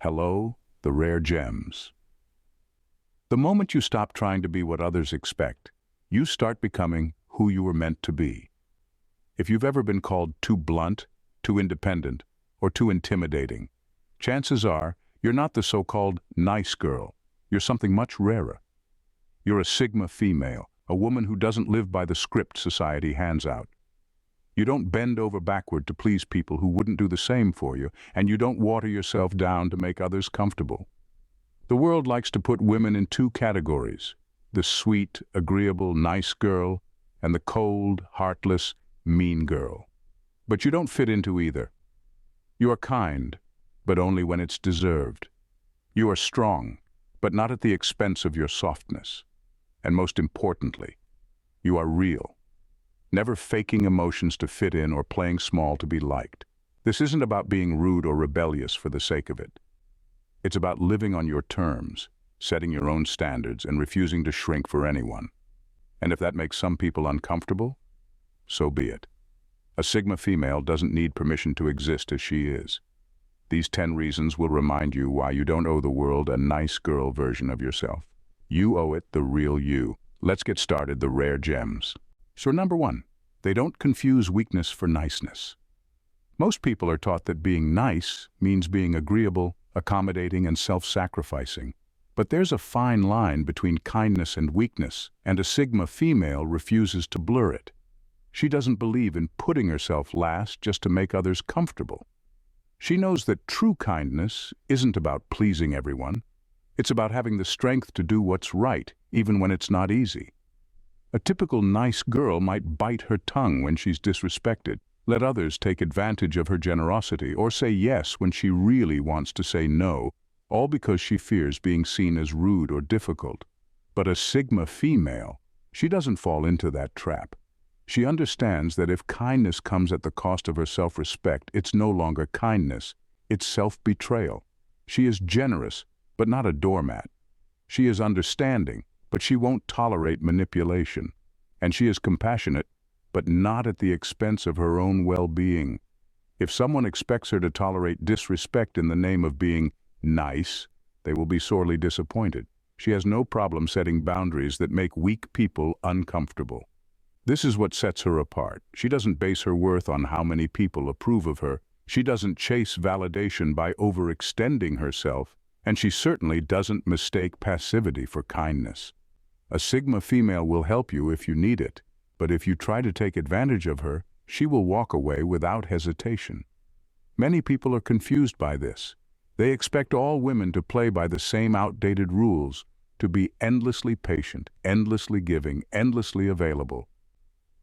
Hello, the rare gems. The moment you stop trying to be what others expect, you start becoming who you were meant to be. If you've ever been called too blunt, too independent, or too intimidating, chances are you're not the so-called nice girl. You're something much rarer. You're a Sigma female, a woman who doesn't live by the script society hands out. You don't bend over backward to please people who wouldn't do the same for you, and you don't water yourself down to make others comfortable. The world likes to put women in two categories: the sweet, agreeable, nice girl, and the cold, heartless, mean girl. But you don't fit into either. You are kind, but only when it's deserved. You are strong, but not at the expense of your softness. And most importantly, you are real. Never faking emotions to fit in or playing small to be liked. This isn't about being rude or rebellious for the sake of it. It's about living on your terms, setting your own standards, and refusing to shrink for anyone. And if that makes some people uncomfortable, so be it. A Sigma female doesn't need permission to exist as she is. These 10 reasons will remind you why you don't owe the world a nice girl version of yourself. You owe it the real you. Let's get started, the rare gems. So number 1, they don't confuse weakness for niceness. Most people are taught that being nice means being agreeable, accommodating, and self-sacrificing. But there's a fine line between kindness and weakness, and a Sigma female refuses to blur it. She doesn't believe in putting herself last just to make others comfortable. She knows that true kindness isn't about pleasing everyone. It's about having the strength to do what's right, even when it's not easy. A typical nice girl might bite her tongue when she's disrespected, let others take advantage of her generosity, or say yes when she really wants to say no, all because she fears being seen as rude or difficult. But a Sigma female, she doesn't fall into that trap. She understands that if kindness comes at the cost of her self-respect, it's no longer kindness, it's self-betrayal. She is generous, but not a doormat. She is understanding, but she won't tolerate manipulation. And she is compassionate, but not at the expense of her own well-being. If someone expects her to tolerate disrespect in the name of being nice, they will be sorely disappointed. She has no problem setting boundaries that make weak people uncomfortable. This is what sets her apart. She doesn't base her worth on how many people approve of her. She doesn't chase validation by overextending herself, and she certainly doesn't mistake passivity for kindness. A Sigma female will help you if you need it, but if you try to take advantage of her, she will walk away without hesitation. Many people are confused by this. They expect all women to play by the same outdated rules, to be endlessly patient, endlessly giving, endlessly available.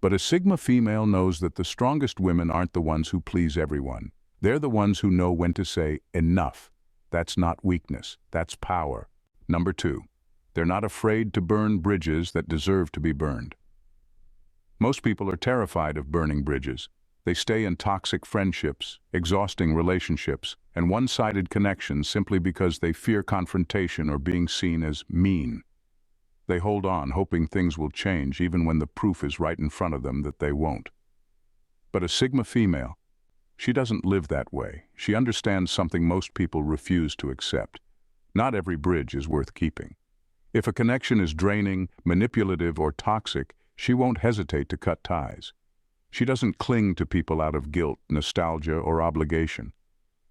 But a Sigma female knows that the strongest women aren't the ones who please everyone. They're the ones who know when to say enough. That's not weakness, that's power. Number 2, they're not afraid to burn bridges that deserve to be burned. Most people are terrified of burning bridges. They stay in toxic friendships, exhausting relationships, and one-sided connections simply because they fear confrontation or being seen as mean. They hold on, hoping things will change even when the proof is right in front of them that they won't. But a Sigma female, she doesn't live that way. She understands something most people refuse to accept. Not every bridge is worth keeping. If a connection is draining, manipulative, or toxic, she won't hesitate to cut ties. She doesn't cling to people out of guilt, nostalgia, or obligation.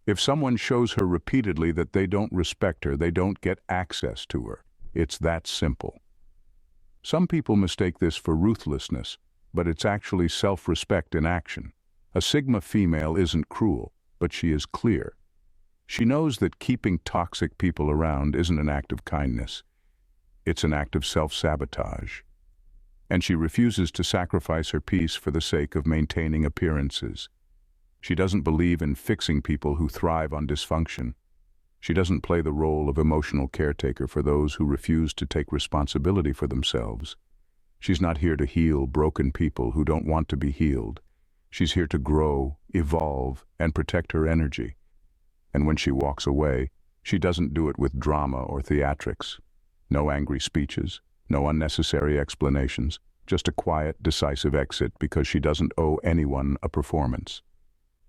If someone shows her repeatedly that they don't respect her, they don't get access to her. It's that simple. Some people mistake this for ruthlessness, but it's actually self-respect in action. A Sigma female isn't cruel, but she is clear. She knows that keeping toxic people around isn't an act of kindness. It's an act of self-sabotage. And she refuses to sacrifice her peace for the sake of maintaining appearances. She doesn't believe in fixing people who thrive on dysfunction. She doesn't play the role of emotional caretaker for those who refuse to take responsibility for themselves. She's not here to heal broken people who don't want to be healed. She's here to grow, evolve, and protect her energy. And when she walks away, she doesn't do it with drama or theatrics. No angry speeches, no unnecessary explanations, just a quiet, decisive exit because she doesn't owe anyone a performance.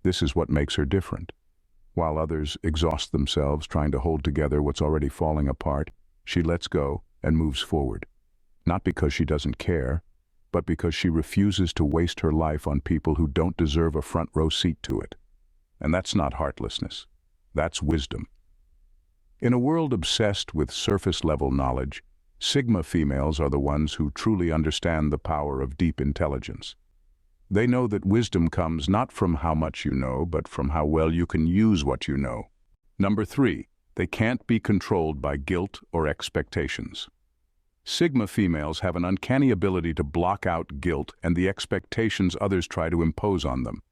This is what makes her different. While others exhaust themselves trying to hold together what's already falling apart, she lets go and moves forward. Not because she doesn't care, but because she refuses to waste her life on people who don't deserve a front row seat to it. And that's not heartlessness. That's wisdom. In a world obsessed with surface-level knowledge, Sigma females are the ones who truly understand the power of deep intelligence. They know that wisdom comes not from how much you know, but from how well you can use what you know. Number 3, they can't be controlled by guilt or expectations. Sigma females have an uncanny ability to block out guilt and the expectations others try to impose on them.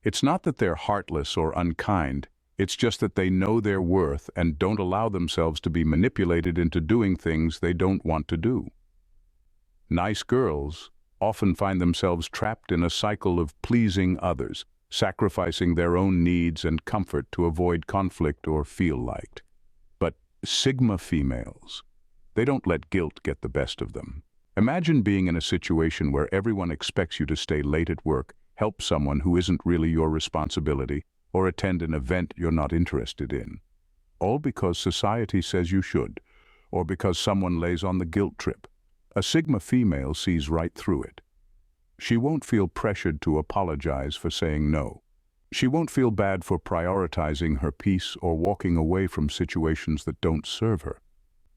It's not that they're heartless or unkind, it's just that they know their worth and don't allow themselves to be manipulated into doing things they don't want to do. Nice girls often find themselves trapped in a cycle of pleasing others, sacrificing their own needs and comfort to avoid conflict or feel liked. But Sigma females, they don't let guilt get the best of them. Imagine being in a situation where everyone expects you to stay late at work, help someone who isn't really your responsibility, or attend an event you're not interested in. All because society says you should, or because someone lays on the guilt trip. A Sigma female sees right through it. She won't feel pressured to apologize for saying no. She won't feel bad for prioritizing her peace or walking away from situations that don't serve her.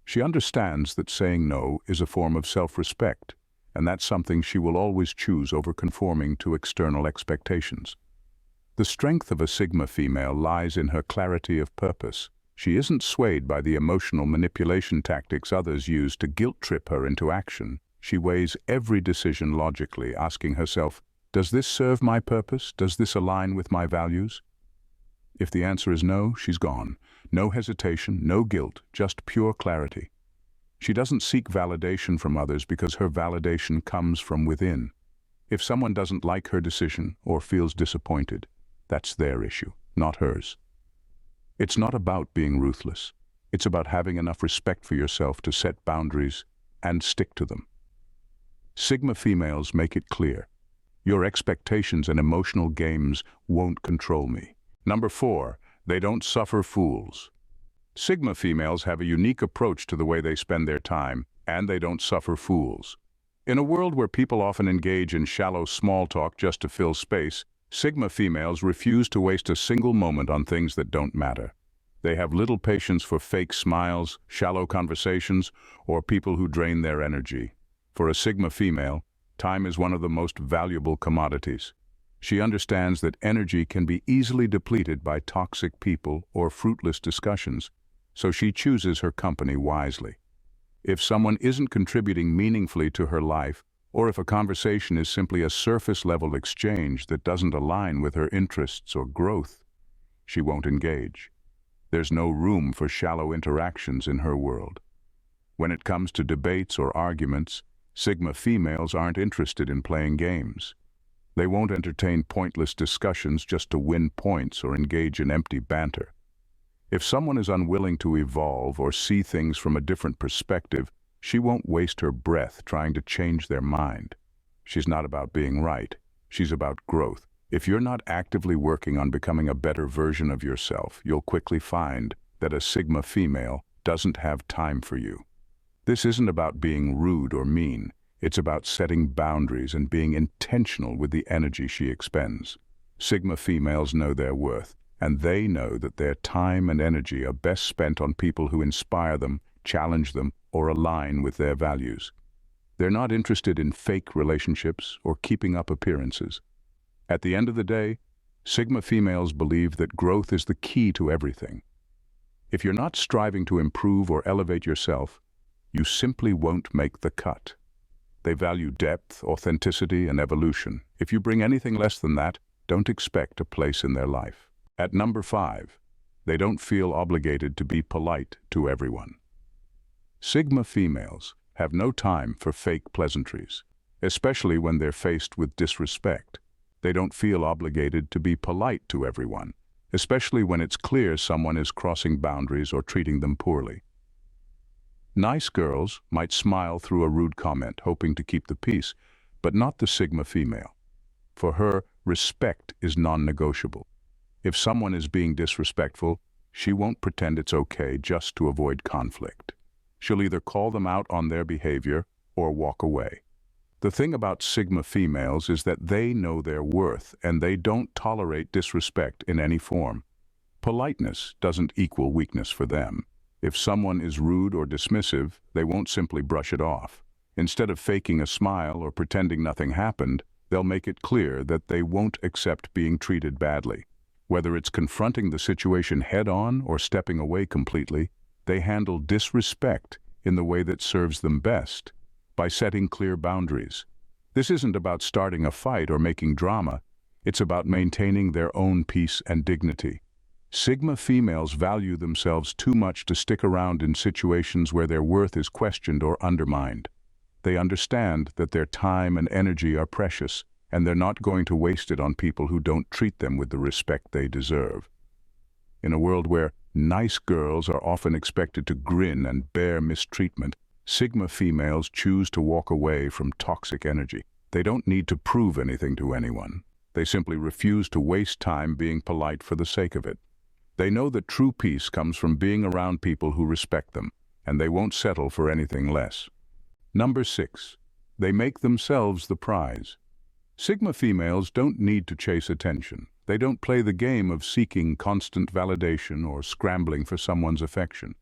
She understands that saying no is a form of self-respect, and that's something she will always choose over conforming to external expectations. The strength of a Sigma female lies in her clarity of purpose. She isn't swayed by the emotional manipulation tactics others use to guilt-trip her into action. She weighs every decision logically, asking herself, does this serve my purpose? Does this align with my values? If the answer is no, she's gone. No hesitation, no guilt, just pure clarity. She doesn't seek validation from others because her validation comes from within. If someone doesn't like her decision or feels disappointed, that's their issue, not hers. It's not about being ruthless. It's about having enough respect for yourself to set boundaries and stick to them. Sigma females make it clear. Your expectations and emotional games won't control me. Number 4, they don't suffer fools. Sigma females have a unique approach to the way they spend their time, and they don't suffer fools. In a world where people often engage in shallow small talk just to fill space, Sigma females refuse to waste a single moment on things that don't matter. They have little patience for fake smiles, shallow conversations, or people who drain their energy. For a Sigma female, time is one of the most valuable commodities. She understands that energy can be easily depleted by toxic people or fruitless discussions, so she chooses her company wisely. If someone isn't contributing meaningfully to her life, or if a conversation is simply a surface-level exchange that doesn't align with her interests or growth, she won't engage. There's no room for shallow interactions in her world. When it comes to debates or arguments, Sigma females aren't interested in playing games. They won't entertain pointless discussions just to win points or engage in empty banter. If someone is unwilling to evolve or see things from a different perspective, she won't waste her breath trying to change their mind. She's not about being right. She's about growth. If you're not actively working on becoming a better version of yourself, you'll quickly find that a Sigma female doesn't have time for you. This isn't about being rude or mean. It's about setting boundaries and being intentional with the energy she expends. Sigma females know their worth, and they know that their time and energy are best spent on people who inspire them, challenge them, or align with their values. They're not interested in fake relationships or keeping up appearances. At the end of the day, Sigma females believe that growth is the key to everything. If you're not striving to improve or elevate yourself, you simply won't make the cut. They value depth, authenticity, and evolution. If you bring anything less than that, don't expect a place in their life. At number 5, they don't feel obligated to be polite to everyone. Sigma females have no time for fake pleasantries, especially when they're faced with disrespect. They don't feel obligated to be polite to everyone, especially when it's clear someone is crossing boundaries or treating them poorly. Nice girls might smile through a rude comment, hoping to keep the peace, but not the Sigma female. For her, respect is non-negotiable. If someone is being disrespectful, she won't pretend it's okay just to avoid conflict. She'll either call them out on their behavior or walk away. The thing about Sigma females is that they know their worth and they don't tolerate disrespect in any form. Politeness doesn't equal weakness for them. If someone is rude or dismissive, they won't simply brush it off. Instead of faking a smile or pretending nothing happened, they'll make it clear that they won't accept being treated badly. Whether it's confronting the situation head-on or stepping away completely, they handle disrespect in the way that serves them best, by setting clear boundaries. This isn't about starting a fight or making drama. It's about maintaining their own peace and dignity. Sigma females value themselves too much to stick around in situations where their worth is questioned or undermined. They understand that their time and energy are precious, and they're not going to waste it on people who don't treat them with the respect they deserve. In a world where nice girls are often expected to grin and bear mistreatment, Sigma females choose to walk away from toxic energy. They don't need to prove anything to anyone. They simply refuse to waste time being polite for the sake of it. They know that true peace comes from being around people who respect them, and they won't settle for anything less. Number 6. They make themselves the prize. Sigma females don't need to chase attention. They don't play the game of seeking constant validation or scrambling for someone's affection.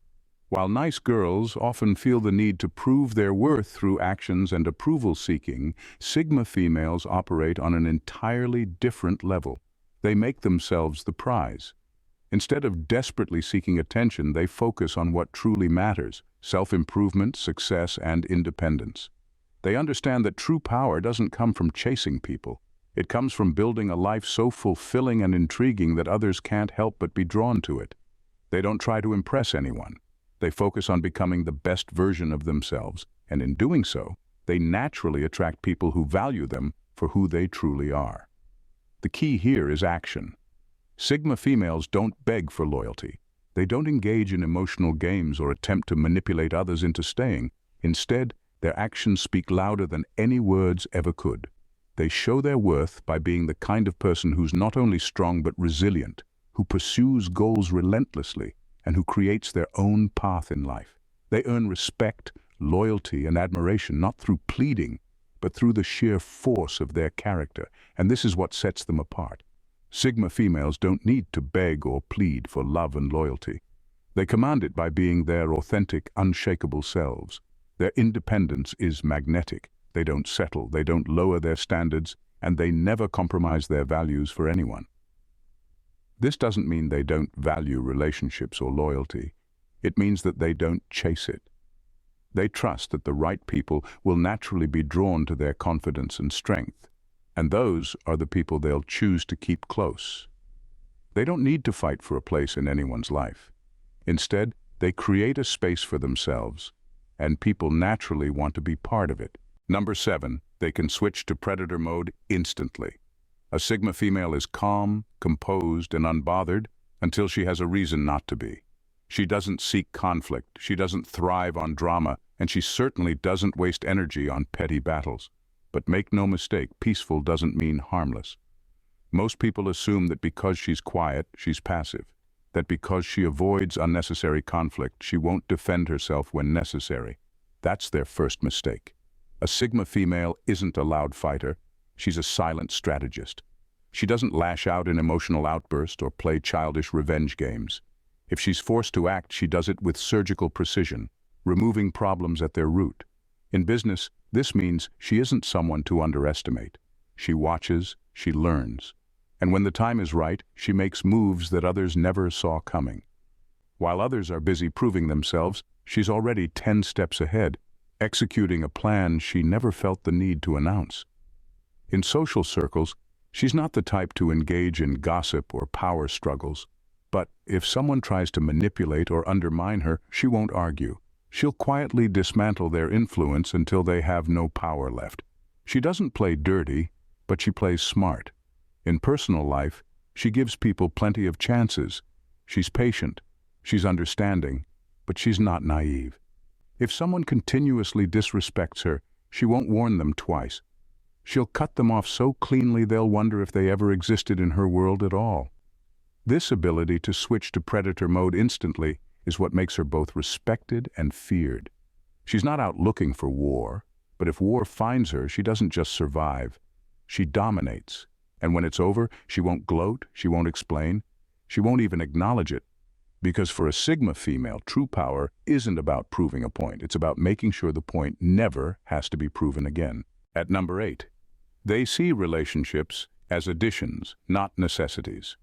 While nice girls often feel the need to prove their worth through actions and approval seeking, Sigma females operate on an entirely different level. They make themselves the prize. Instead of desperately seeking attention, they focus on what truly matters: self-improvement, success, and independence. They understand that true power doesn't come from chasing people. It comes from building a life so fulfilling and intriguing that others can't help but be drawn to it. They don't try to impress anyone. They focus on becoming the best version of themselves, and in doing so, they naturally attract people who value them for who they truly are. The key here is action. Sigma females don't beg for loyalty. They don't engage in emotional games or attempt to manipulate others into staying. Instead, their actions speak louder than any words ever could. They show their worth by being the kind of person who's not only strong but resilient, who pursues goals relentlessly, and who creates their own path in life. They earn respect, loyalty, and admiration not through pleading, but through the sheer force of their character, and this is what sets them apart. Sigma females don't need to beg or plead for love and loyalty. They command it by being their authentic, unshakable selves. Their independence is magnetic. They don't settle, they don't lower their standards, and they never compromise their values for anyone. This doesn't mean they don't value relationships or loyalty. It means that they don't chase it. They trust that the right people will naturally be drawn to their confidence and strength, and those are the people they'll choose to keep close. They don't need to fight for a place in anyone's life. Instead, they create a space for themselves, and people naturally want to be part of it. Number 7, they can switch to predator mode instantly. A Sigma female is calm, composed, and unbothered until she has a reason not to be. She doesn't seek conflict, she doesn't thrive on drama, and she certainly doesn't waste energy on petty battles. But make no mistake, peaceful doesn't mean harmless. Most people assume that because she's quiet, she's passive. That because she avoids unnecessary conflict, she won't defend herself when necessary. That's their first mistake. A Sigma female isn't a loud fighter. She's a silent strategist. She doesn't lash out in emotional outbursts or play childish revenge games. If she's forced to act, she does it with surgical precision, removing problems at their root. In business, this means she isn't someone to underestimate. She watches, she learns, and when the time is right, she makes moves that others never saw coming. While others are busy proving themselves, she's already 10 steps ahead, executing a plan she never felt the need to announce. In social circles, she's not the type to engage in gossip or power struggles, but if someone tries to manipulate or undermine her, she won't argue. She'll quietly dismantle their influence until they have no power left. She doesn't play dirty, but she plays smart. In personal life, she gives people plenty of chances. She's patient, she's understanding, but she's not naive. If someone continuously disrespects her, she won't warn them twice. She'll cut them off so cleanly they'll wonder if they ever existed in her world at all. This ability to switch to predator mode instantly is what makes her both respected and feared. She's not out looking for war, but if war finds her, she doesn't just survive. She dominates. And when it's over, she won't gloat, she won't explain, she won't even acknowledge it. Because for a Sigma female, true power isn't about proving a point. It's about making sure the point never has to be proven again. At number 8, they see relationships as additions, not necessities.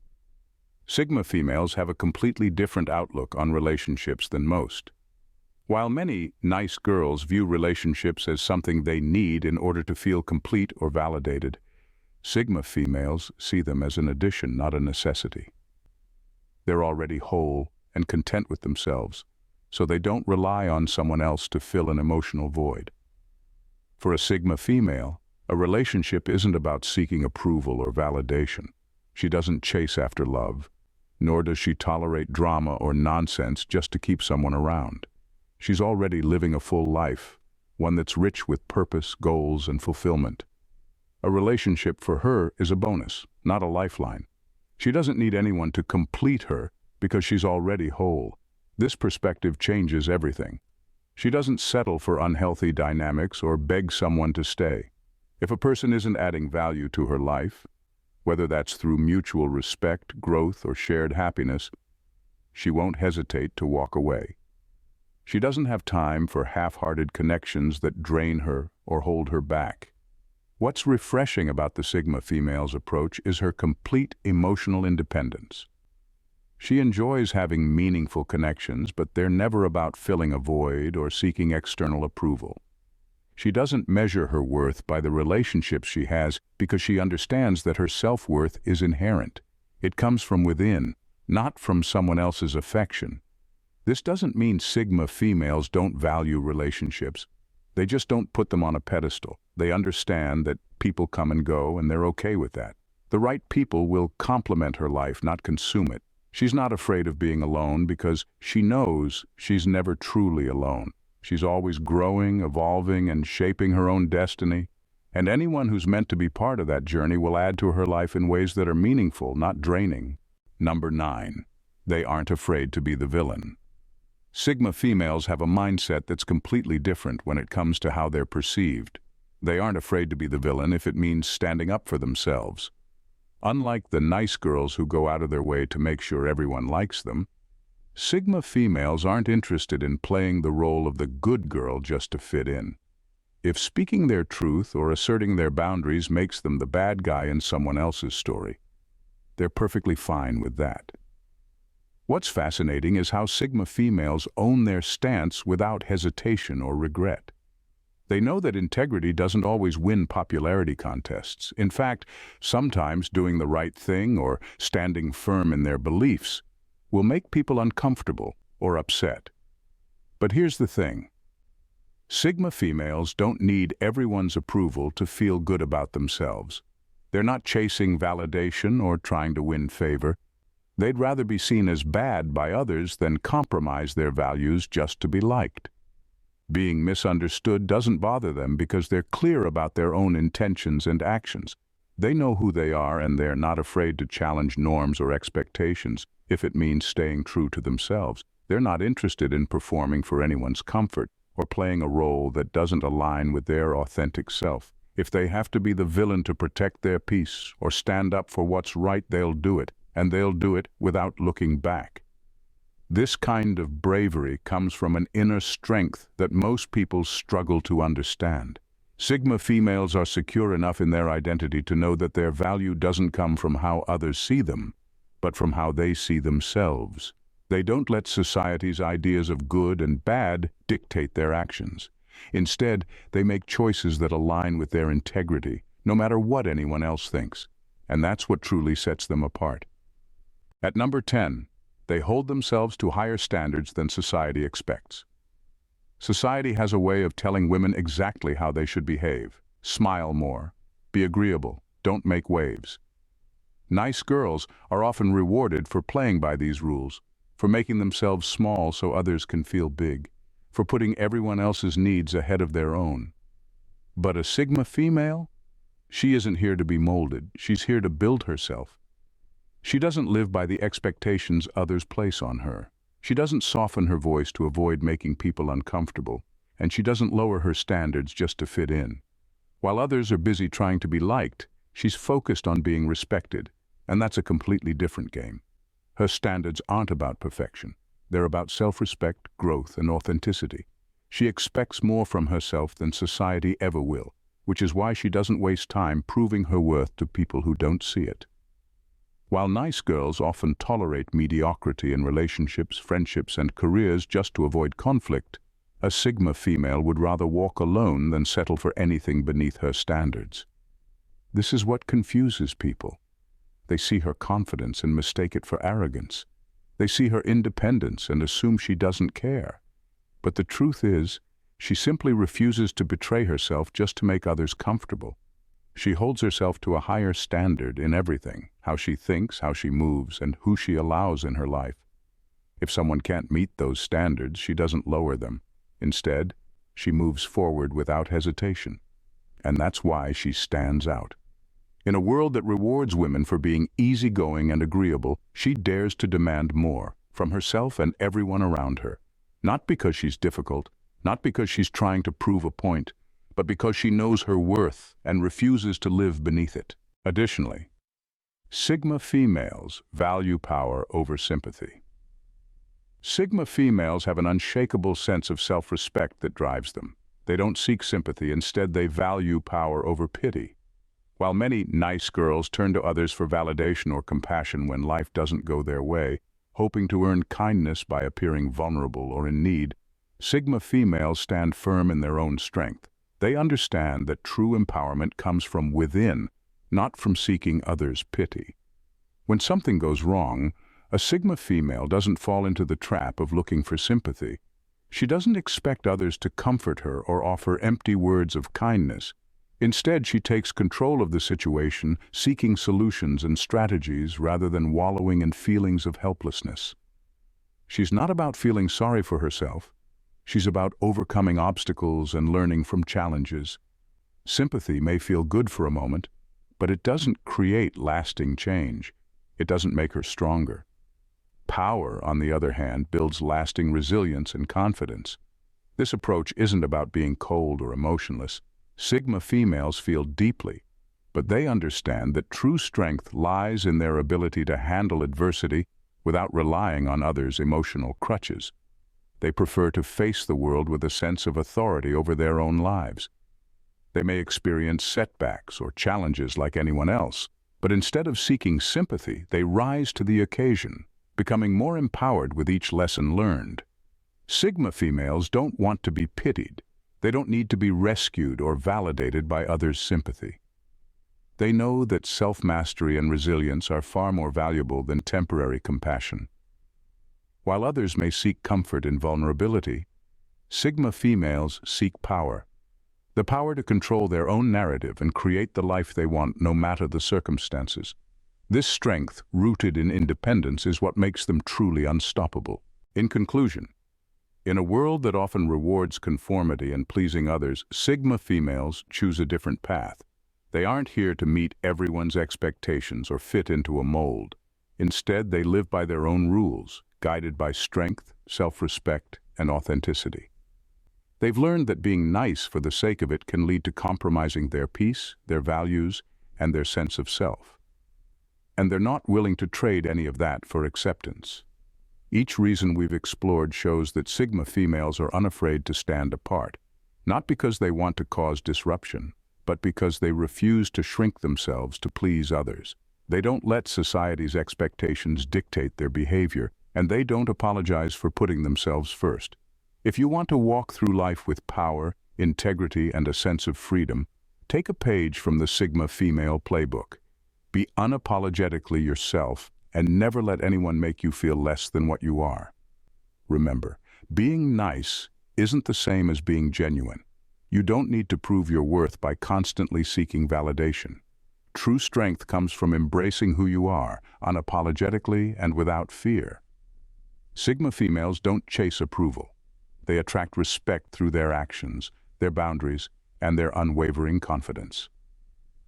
Sigma females have a completely different outlook on relationships than most. While many nice girls view relationships as something they need in order to feel complete or validated, Sigma females see them as an addition, not a necessity. They're already whole and content with themselves, so they don't rely on someone else to fill an emotional void. For a Sigma female, a relationship isn't about seeking approval or validation. She doesn't chase after love, nor does she tolerate drama or nonsense just to keep someone around. She's already living a full life, one that's rich with purpose, goals, and fulfillment. A relationship for her is a bonus, not a lifeline. She doesn't need anyone to complete her because she's already whole. This perspective changes everything. She doesn't settle for unhealthy dynamics or beg someone to stay. If a person isn't adding value to her life, whether that's through mutual respect, growth, or shared happiness, she won't hesitate to walk away. She doesn't have time for half-hearted connections that drain her or hold her back. What's refreshing about the Sigma female's approach is her complete emotional independence. She enjoys having meaningful connections, but they're never about filling a void or seeking external approval. She doesn't measure her worth by the relationships she has because she understands that her self-worth is inherent. It comes from within, not from someone else's affection. This doesn't mean Sigma females don't value relationships. They just don't put them on a pedestal. They understand that people come and go, and they're okay with that. The right people will complement her life, not consume it. She's not afraid of being alone because she knows she's never truly alone. She's always growing, evolving, and shaping her own destiny. And anyone who's meant to be part of that journey will add to her life in ways that are meaningful, not draining. Number 9. They aren't afraid to be the villain. Sigma females have a mindset that's completely different when it comes to how they're perceived. They aren't afraid to be the villain if it means standing up for themselves. Unlike the nice girls who go out of their way to make sure everyone likes them, Sigma females aren't interested in playing the role of the good girl just to fit in. If speaking their truth or asserting their boundaries makes them the bad guy in someone else's story, they're perfectly fine with that. What's fascinating is how Sigma females own their stance without hesitation or regret. They know that integrity doesn't always win popularity contests. In fact, sometimes doing the right thing or standing firm in their beliefs will make people uncomfortable or upset. But here's the thing. Sigma females don't need everyone's approval to feel good about themselves. They're not chasing validation or trying to win favor. They'd rather be seen as bad by others than compromise their values just to be liked. Being misunderstood doesn't bother them because they're clear about their own intentions and actions. They know who they are, and they're not afraid to challenge norms or expectations if it means staying true to themselves. They're not interested in performing for anyone's comfort or playing a role that doesn't align with their authentic self. If they have to be the villain to protect their peace or stand up for what's right, they'll do it, and they'll do it without looking back. This kind of bravery comes from an inner strength that most people struggle to understand. Sigma females are secure enough in their identity to know that their value doesn't come from how others see them, but from how they see themselves. They don't let society's ideas of good and bad dictate their actions. Instead, they make choices that align with their integrity, no matter what anyone else thinks. And that's what truly sets them apart. At number 10, they hold themselves to higher standards than society expects. Society has a way of telling women exactly how they should behave. Smile more. Be agreeable. Don't make waves. Nice girls are often rewarded for playing by these rules, for making themselves small so others can feel big, for putting everyone else's needs ahead of their own. But a Sigma female? She isn't here to be molded. She's here to build herself. She doesn't live by the expectations others place on her. She doesn't soften her voice to avoid making people uncomfortable, and she doesn't lower her standards just to fit in. While others are busy trying to be liked, she's focused on being respected, and that's a completely different game. Her standards aren't about perfection. They're about self-respect, growth, and authenticity. She expects more from herself than society ever will, which is why she doesn't waste time proving her worth to people who don't see it. While nice girls often tolerate mediocrity in relationships, friendships, and careers just to avoid conflict, a Sigma female would rather walk alone than settle for anything beneath her standards. This is what confuses people. They see her confidence and mistake it for arrogance. They see her independence and assume she doesn't care. But the truth is, she simply refuses to betray herself just to make others comfortable. She holds herself to a higher standard in everything, how she thinks, how she moves, and who she allows in her life. If someone can't meet those standards, she doesn't lower them. Instead, she moves forward without hesitation. And that's why she stands out. In a world that rewards women for being easygoing and agreeable, she dares to demand more from herself and everyone around her. Not because she's difficult, not because she's trying to prove a point, but because she knows her worth and refuses to live beneath it. Additionally, Sigma females value power over sympathy. Sigma females have an unshakable sense of self-respect that drives them. They don't seek sympathy, instead they value power over pity. While many nice girls turn to others for validation or compassion when life doesn't go their way, hoping to earn kindness by appearing vulnerable or in need, Sigma females stand firm in their own strength. They understand that true empowerment comes from within, not from seeking others' pity. When something goes wrong, a Sigma female doesn't fall into the trap of looking for sympathy. She doesn't expect others to comfort her or offer empty words of kindness. Instead, she takes control of the situation, seeking solutions and strategies rather than wallowing in feelings of helplessness. She's not about feeling sorry for herself. She's about overcoming obstacles and learning from challenges. Sympathy may feel good for a moment, but it doesn't create lasting change. It doesn't make her stronger. Power, on the other hand, builds lasting resilience and confidence. This approach isn't about being cold or emotionless. Sigma females feel deeply, but they understand that true strength lies in their ability to handle adversity without relying on others' emotional crutches. They prefer to face the world with a sense of authority over their own lives. They may experience setbacks or challenges like anyone else, but instead of seeking sympathy, they rise to the occasion, becoming more empowered with each lesson learned. Sigma females don't want to be pitied. They don't need to be rescued or validated by others' sympathy. They know that self-mastery and resilience are far more valuable than temporary compassion. While others may seek comfort in vulnerability, Sigma females seek power. The power to control their own narrative and create the life they want no matter the circumstances. This strength, rooted in independence, is what makes them truly unstoppable. In conclusion, in a world that often rewards conformity and pleasing others, Sigma females choose a different path. They aren't here to meet everyone's expectations or fit into a mold. Instead, they live by their own rules, guided by strength, self-respect, and authenticity. They've learned that being nice for the sake of it can lead to compromising their peace, their values, and their sense of self. And they're not willing to trade any of that for acceptance. Each reason we've explored shows that Sigma females are unafraid to stand apart, not because they want to cause disruption, but because they refuse to shrink themselves to please others. They don't let society's expectations dictate their behavior, and they don't apologize for putting themselves first. If you want to walk through life with power, integrity, and a sense of freedom, take a page from the Sigma female playbook. Be unapologetically yourself, and never let anyone make you feel less than what you are. Remember, being nice isn't the same as being genuine. You don't need to prove your worth by constantly seeking validation. True strength comes from embracing who you are, unapologetically and without fear. Sigma females don't chase approval. They attract respect through their actions, their boundaries, and their unwavering confidence.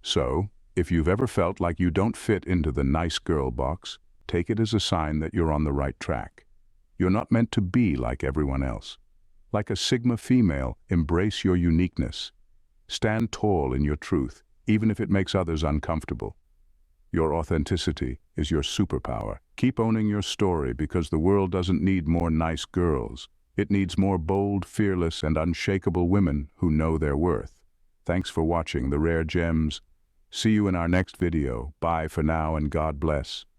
So, If you've ever felt like you don't fit into the nice girl box, take it as a sign that you're on the right track. You're not meant to be like everyone else. Like a Sigma female, embrace your uniqueness. Stand tall in your truth, even if it makes others uncomfortable. Your authenticity is your superpower. Keep owning your story because the world doesn't need more nice girls. It needs more bold, fearless, and unshakable women who know their worth. Thanks for watching The Rare Gems. See you in our next video. Bye for now and God bless.